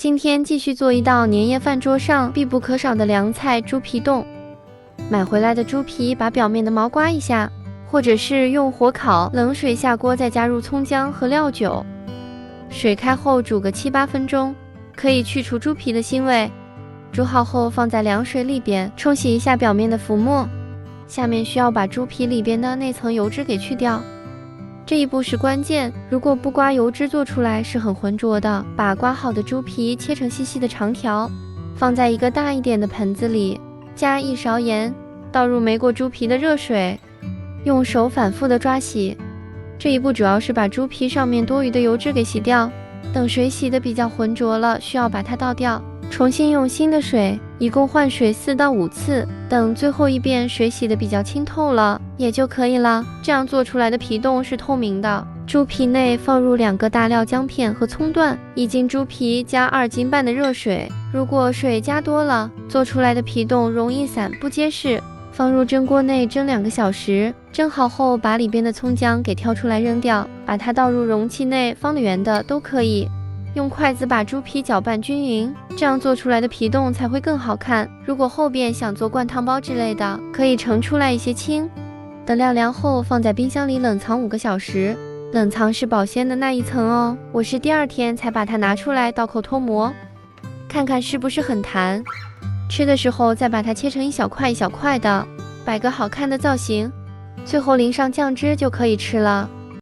今天继续做一道年夜饭桌上必不可少的凉菜猪皮冻。买回来的猪皮，把表面的毛刮一下，或者是用火烤，冷水下锅，再加入葱姜和料酒。水开后煮个7、8分钟，可以去除猪皮的腥味。煮好后放在凉水里边冲洗一下表面的浮沫。下面需要把猪皮里边的那层油脂给去掉。这一步是关键，如果不刮油脂，做出来是很浑浊的。把刮好的猪皮切成细细的长条，放在一个大一点的盆子里，加1勺盐，倒入没过猪皮的热水，用手反复的抓洗。这一步主要是把猪皮上面多余的油脂给洗掉。等水洗的比较浑浊了，需要把它倒掉，重新用新的水，一共换水4到5次。等最后一遍水洗的比较清透了，也就可以了。这样做出来的皮冻是透明的。猪皮内放入2个大料姜片和葱段，1斤猪皮加2斤半的热水。如果水加多了，做出来的皮冻容易散不结实。放入蒸锅内蒸2个小时，蒸好后把里边的葱姜给挑出来扔掉，把它倒入容器内，方的圆的都可以。用筷子把猪皮搅拌均匀，这样做出来的皮冻才会更好看。如果后边想做灌汤包之类的，可以盛出来一些青。等料凉后放在冰箱里冷藏5个小时，冷藏是保鲜的那一层哦。我是第2天才把它拿出来倒扣脱模，看看是不是很弹。吃的时候再把它切成一小块一小块的，摆个好看的造型，最后淋上酱汁就可以吃了。